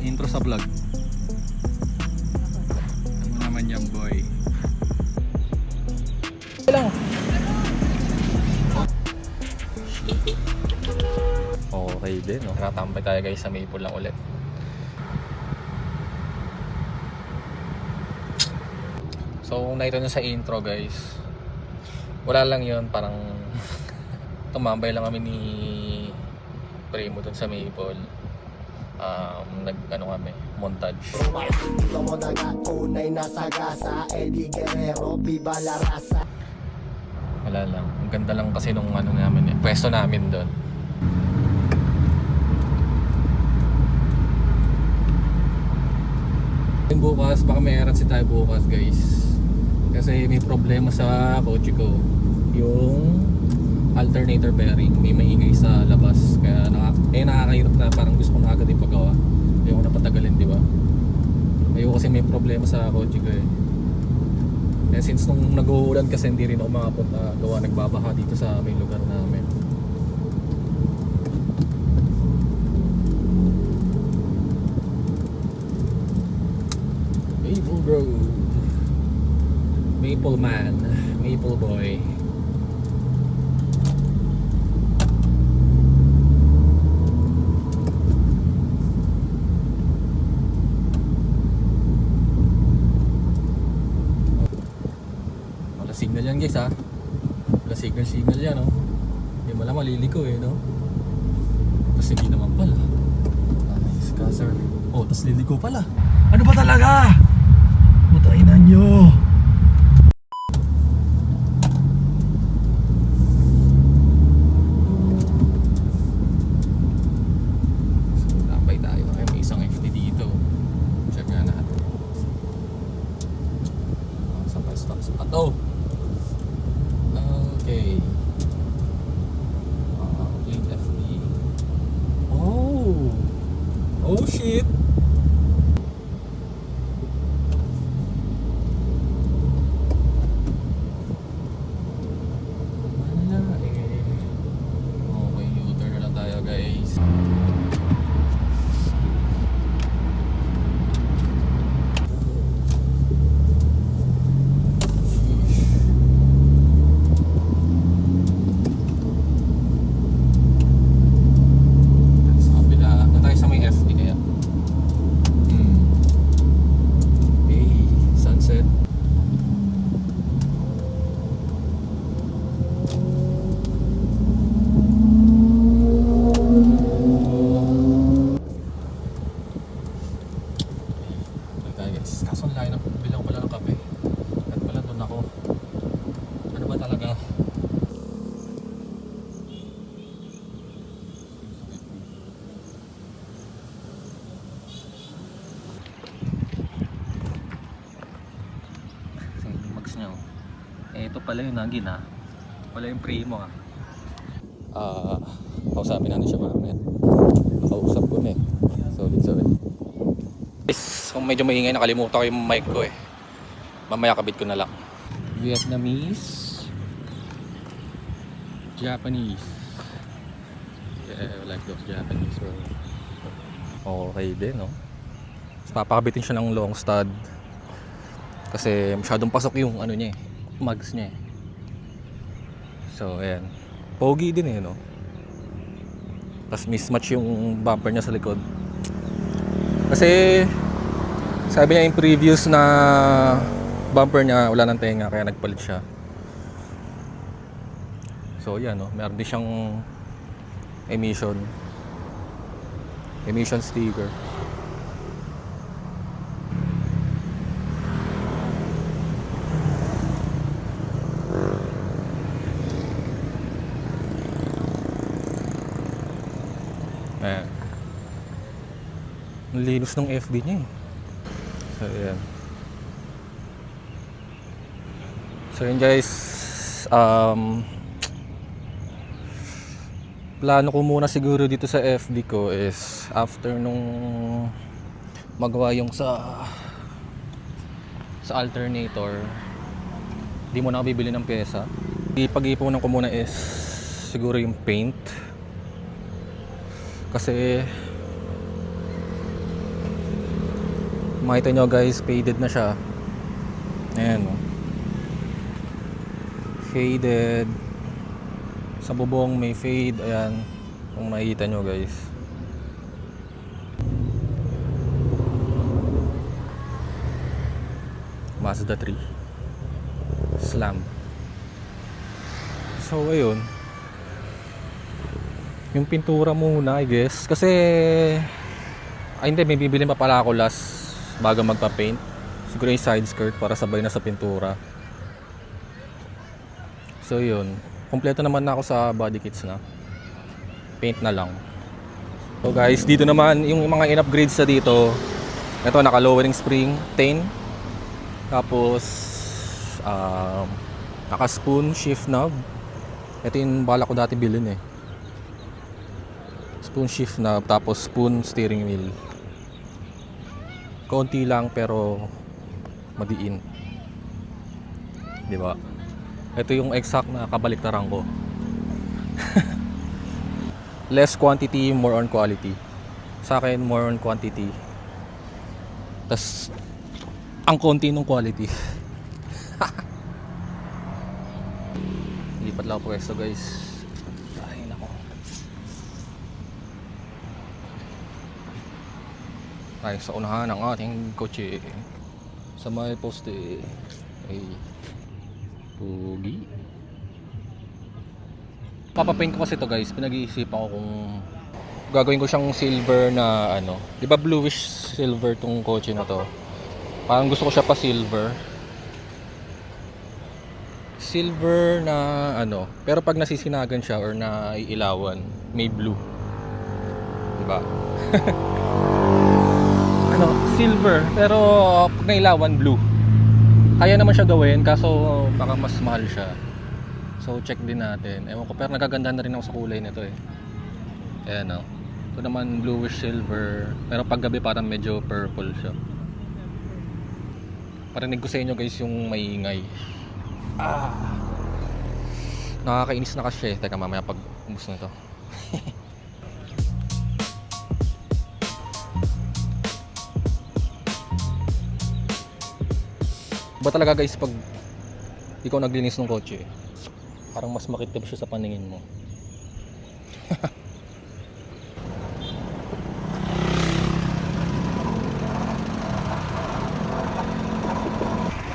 Intro sa vlog. Ano naman yan, boy? Lang. Okay din, no? Nakatambay tayo guys sa Maple lang ulit. So kung nakita nyo sa intro guys, wala lang yun, parang tumambay lang kami ni Primo dun sa Maple. Nag-ano kami, montage. Wala lang, ang ganda lang kasi nung ano namin, pwesto namin dun. Bukas, baka may eratsi tayo bukas guys. Kasi may problema sa kotse ko. Yung alternator bearing, may maingay sa labas. Kaya nakakahirap na, parang gusto ko na agad ipagawa. Ayoko na patagalin, di ba? Ayoko kasi may problema sa kotse ko eh. And since nung nag-uulan kasi hindi rin ako makapunta gawa, nagbabaha dito sa may lugar namin. Maple Road, Maple Man, Maple Boy. Wala signal yan guys ha. Wala signal yan no. Hindi mo lang maliliko eh no. Tapos hindi naman pala. Nice ka sir. Oh, tapos liliko pala. Ano ba talaga? Putayin na nyo. So, tambay tayo. Ay, may isang FD dito. Check nga natin. Sa pwesto. Ato. Okay. Clean FD. Oh. Oh shit. Kaso ang layo na bilang pala ng kape. At pala doon ako. Ano ba talaga? Yung max nyo. Eh ito pala yung nagin ha. Wala yung Primo ha. Kausapin natin siya mamaya. Kausap ko na eh. Solid. Kung medyo maingay, nakalimutan ko yung mic ko eh. Mamaya kabit ko na lang. Vietnamese, Japanese. Yeah, I like those Japanese bro. Okay din no. Papakabitin siya ng long stud. Kasi masyadong pasok yung ano niya eh, mags niya eh. So ayan. Pogi din eh no. Tapos mismatch yung bumper niya sa likod. Kasi sabi niya yung previous na bumper niya wala ng tenga kaya nagpalit siya. So yan no, meron din siyang emission sticker. Ayan. Ang linis ng FB niya eh. So ayan. So yun guys, plano ko muna siguro dito sa FB ko is after nung magawa yung sa alternator, di mo na ako bibili ng pyesa. Ipag-ipunan ko muna is siguro yung paint. Kasi Makita nyo guys, faded na siya. Ayan o. Faded. Sa bubong may fade. Ayan. Kung makikita nyo guys. Mazda 3 Slam. So ayun, yung pintura muna I guess. Kasi hindi, may bibilin pa pala ako last bago magpa-paint. Siguro yung side skirt para sabay na sa pintura. So yun, kompleto naman na ako sa body kits na. Paint na lang. So guys, dito naman yung mga in-upgrades sa dito. Ito, naka lowering spring 10. Tapos naka spoon shift knob. Ito yung bala ko dati bilhin eh. Spoon shift knob, tapos spoon steering wheel. Konti lang pero madiin. 'Di ba? Ito yung exact na kabaliktaran ko. Less quantity, more on quality. Sa akin, more on quantity. Tas ang konti ng quality. Lipat lang po pwesto guys. Ay nako. Ay, sa unahan ng ating kotse. Sa may poste. Ay. Pugi. Papapaint ko kasi ito guys. Pinag-iisipan ko kung gagawin ko siyang silver na ano. 'Di ba bluish silver tong kotse na to? Parang gusto ko siya pa silver. Silver na ano, pero pag nasisinagan siya or naiilawan, may blue. 'Di ba? Ano, silver pero pag nailawan blue. Kaya naman siya gawin kaso baka mas mahal siya. So check din natin. Ewan ko, pero nagaganda na rin ako sa kulay nito eh. Ayan o. Ito naman bluish silver, pero pag gabi parang medyo purple siya. Parinig ko sa inyo guys yung maingay. Nakakainis na kasi. Teka, mamaya pag ubos na ito. Ba talaga guys pag ikaw naglinis ng kotse, parang mas makitib siya sa paningin mo.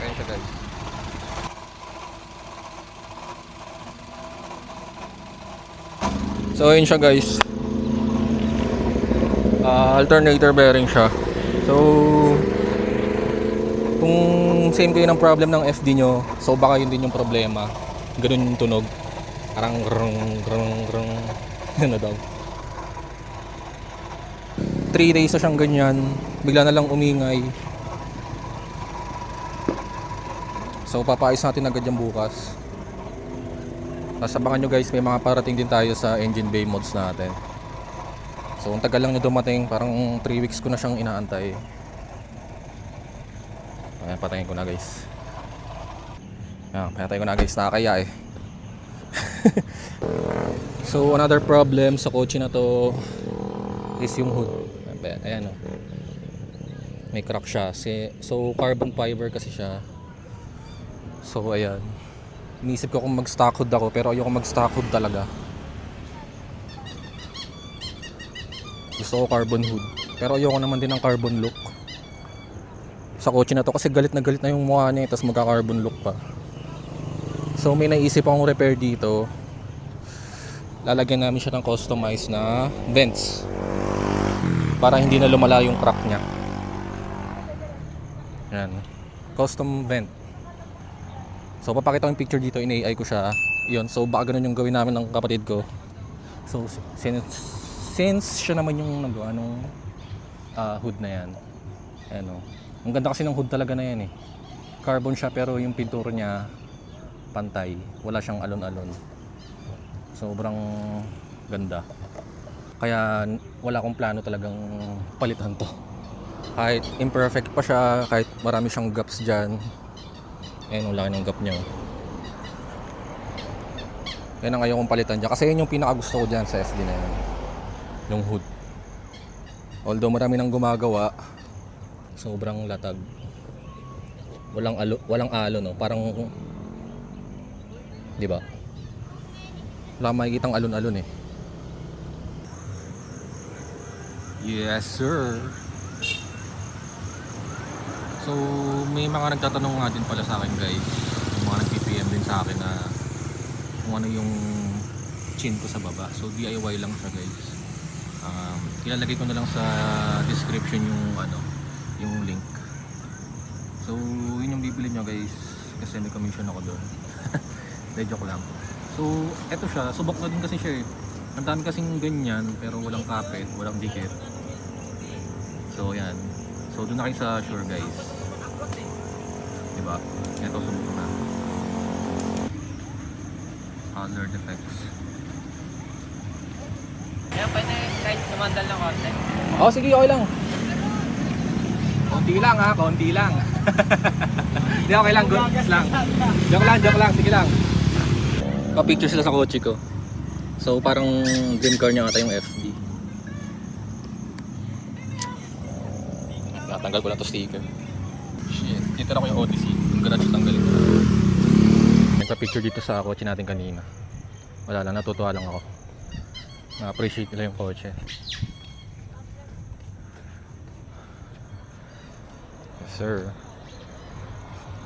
Ayan siya guys. So ayun siya guys. Alternator bearing siya. So kung same kayo ng problem ng FD nyo, so baka yun din yung problema. Ganun yung tunog. Parang grung grung grung. Ano daw. 3 days na siyang ganyan. Bigla na lang umingay. So papaayos natin agad yan bukas. Tapos abangan nyo guys, may mga parating din tayo sa engine bay mods natin. So ang tagal lang nyo dumating. Parang 3 weeks ko na siyang inaantay. Ayan, patayin ko na guys. Ayan, patayin ko na guys. Nakakaya eh. So another problem sa kotse na to is yung hood. Ayan o. May crack siya. So carbon fiber kasi siya. So ayan. Inisip ko kung mag stock hood ako, pero ayoko mag stock hood talaga. Gusto ko carbon hood, pero ayoko naman din ng carbon look sa kotse na to kasi galit na yung mukha niya, tapos magka-carbon look pa. So may naisip akong repair dito. Lalagyan namin siya ng customized na vents para hindi na lumala yung crack niya. Yan, custom vent. So papakita ko yung picture dito, in-AI ko siya. Yun, so baka ganun yung gawin namin ng kapatid ko. So since siya naman yung nagawa nung hood na yan. Ayan o. Ang ganda kasi ng hood talaga na yan eh. Carbon siya pero yung pintura niya pantay. Wala siyang alon-alon. Sobrang ganda. Kaya wala akong plano talagang palitan to. Kahit imperfect pa siya, kahit marami siyang gaps dyan. Ayan, ang laki ng gap niya. Yan ang ayokong palitan dyan. Kasi yun yung pinakagusto ko dyan sa FD na yan. Yung hood. Although marami nang gumagawa, Sobrang latag. Walang alo no. Parang, di ba? Wala kang makikitang alon-alon eh. Yes sir. So may mga nagtatanong nga din pala sa akin guys. May mga nag-PPM din sa akin na kung ano yung chin ko sa baba. So DIY lang siya guys. Ilalagay ko na lang sa description yung link. So yun yung bibili nyo guys, kasi may commission ako doon. Joke lang. So eto siya, subok na din kasi siya eh. Ang dami kasing ganyan pero walang kapit, walang dikit. So yan. So doon na kayo sa Shure guys. Diba? Ito subok na. Color defects. Kaya pwede kahit sumandal ng konti. Oh sige, okay lang. Konti lang ha, konti lang. Hindi, okay lang, good lang. Joke lang, sige lang. Pa-picture sila sa kotse ko. So parang dream car niya ata yung FD. Natanggal ko lang to sticker. Shit, dito na ko yung Odyssey. Yung garage tanggalin ko. Nagpa-picture dito sa kotse natin kanina. Wala lang, natutuwa lang ako. Na-appreciate nila yung kotse. Yes sir.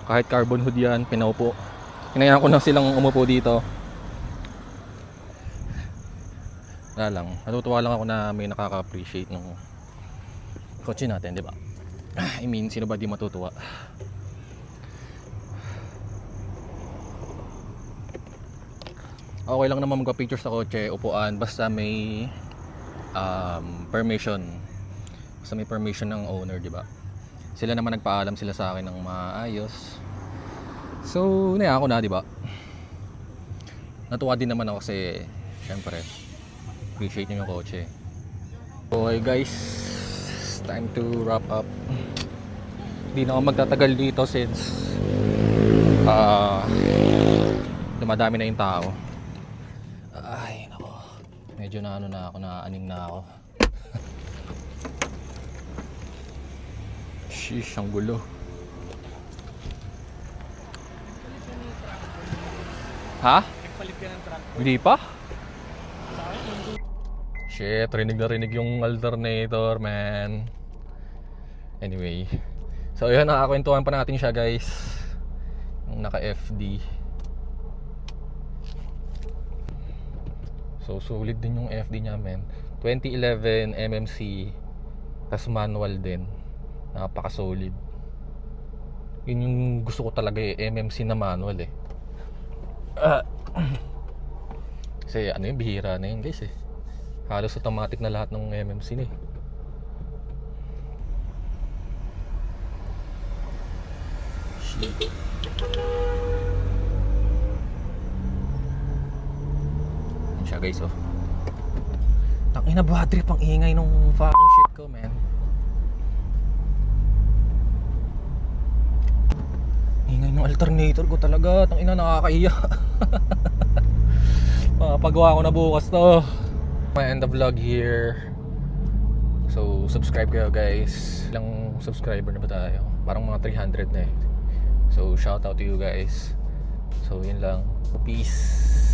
Kahit carbon hood yan, pinaupo. Hinayaan ko na silang umupo dito. Wala lang, natutuwa lang ako na may nakaka-appreciate ng kotse natin, di ba? I mean, sino ba di matutuwa? Okay lang naman magpa-picture sa kotse, upuan, basta may permission. Basta may permission ng owner, di ba? Sila naman nagpaalam sila sa akin ng maayos. So, naya ako na, di ba? Natuwa din naman ako kasi syempre appreciate nyo yung kotse. Okay guys, time to wrap up. Hindi na ako magtatagal dito since dumadami na yung tao. Ay nako, medyo na ano na ako, naaning na ako. Sheesh, ang gulo. Ha? Palit ka ng truck. Hindi pa? Shit, rinig na rinig yung alternator, man. Anyway, so yun, nakakwentuhan pa natin siya guys. Yung naka-FD. So sulit din yung FD niya, man. 2011 MMC, tas manual din. Napaka-solid. Yun yung gusto ko talaga eh, MMC na manual eh. Kasi ano yung bihira na yun guys eh. Halos automatic na lahat ng MMC na eh. Shit. Yan siya guys oh. Tangina, bad trip ang ingay nung fucking shit ko, man. Ingay ng alternator ko talaga. Tangina, nakakahiya. Pagawa ko na bukas to. I end the vlog here. So subscribe kayo guys. Ilang subscriber na ba tayo? Parang mga 300 na eh. So shout out to you guys. So yun lang. Peace.